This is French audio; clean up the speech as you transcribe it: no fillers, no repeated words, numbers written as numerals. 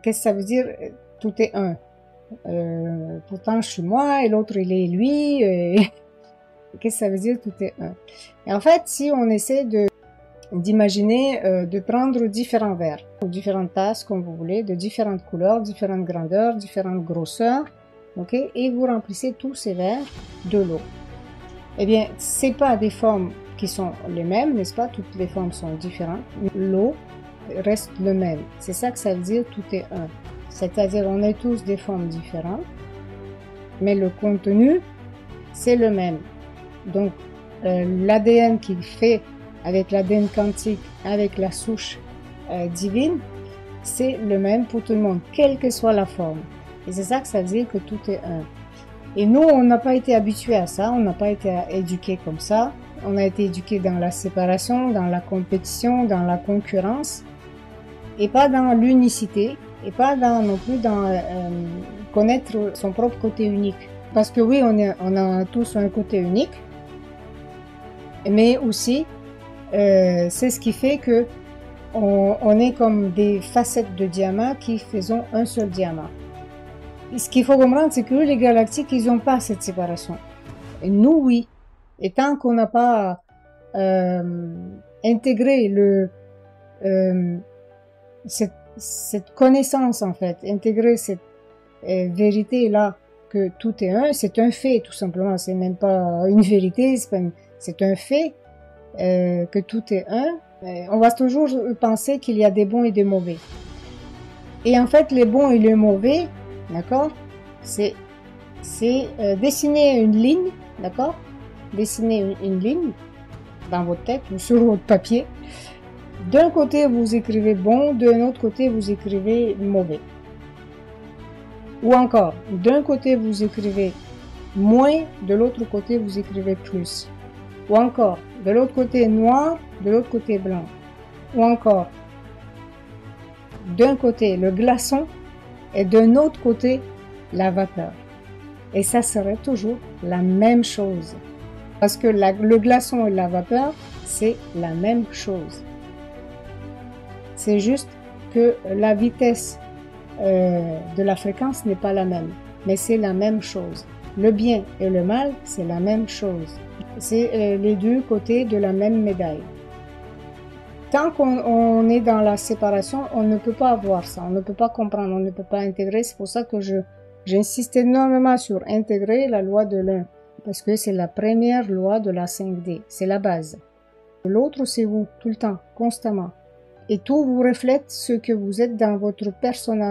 Qu'est-ce que ça veut dire? Tout est un. Pourtant, je suis moi et l'autre, il est lui. Qu'est-ce que ça veut dire? Tout est un. Et en fait, si on essaie d'imaginer, de prendre différents verres, ou différentes tasses, comme vous voulez, de différentes couleurs, différentes grandeurs, différentes grosseurs, ok? Et vous remplissez tous ces verres de l'eau. Eh bien, c'est pas des formes qui sont les mêmes, n'est-ce pas? Toutes les formes sont différentes. L'eau reste le même. C'est ça que ça veut dire tout est un. C'est-à-dire, on est tous des formes différentes, mais le contenu, c'est le même. Donc, l'ADN qu'il fait avec l'ADN quantique, avec la souche divine, c'est le même pour tout le monde, quelle que soit la forme. Et c'est ça que ça veut dire que tout est un. Et nous, on n'a pas été habitués à ça, on n'a pas été éduqués comme ça. On a été éduqués dans la séparation, dans la compétition, dans la concurrence, et pas dans l'unicité, et pas non plus dans connaître son propre côté unique. Parce que oui, on a tous un côté unique, mais aussi, c'est ce qui fait que on est comme des facettes de diamants qui faisons un seul diamant. Et ce qu'il faut comprendre, c'est que les galactiques, ils n'ont pas cette séparation. Et nous, oui. Et tant qu'on n'a pas intégré cette connaissance, en fait, intégrer cette vérité-là, que tout est un, c'est un fait, tout simplement. C'est même pas une vérité, c'est un fait, que tout est un. On va toujours penser qu'il y a des bons et des mauvais. Et en fait, les bons et les mauvais, d'accord, c'est dessiner une ligne, d'accord, dessiner une ligne dans votre tête ou sur votre papier. D'un côté, vous écrivez bon, d'un autre côté, vous écrivez mauvais. Ou encore, d'un côté, vous écrivez moins, de l'autre côté, vous écrivez plus. Ou encore, de l'autre côté noir, de l'autre côté blanc. Ou encore, d'un côté le glaçon et d'un autre côté la vapeur. Et ça serait toujours la même chose. Parce que le glaçon et la vapeur, c'est la même chose. C'est juste que la vitesse de la fréquence n'est pas la même. Mais c'est la même chose. Le bien et le mal, c'est la même chose. C'est les deux côtés de la même médaille. Tant qu'on est dans la séparation, on ne peut pas voir ça, on ne peut pas comprendre, on ne peut pas intégrer. C'est pour ça que j'insiste énormément sur intégrer la loi de l'un, parce que c'est la première loi de la 5D, c'est la base. L'autre, c'est vous, tout le temps, constamment. Et tout vous reflète ce que vous êtes dans votre personnage.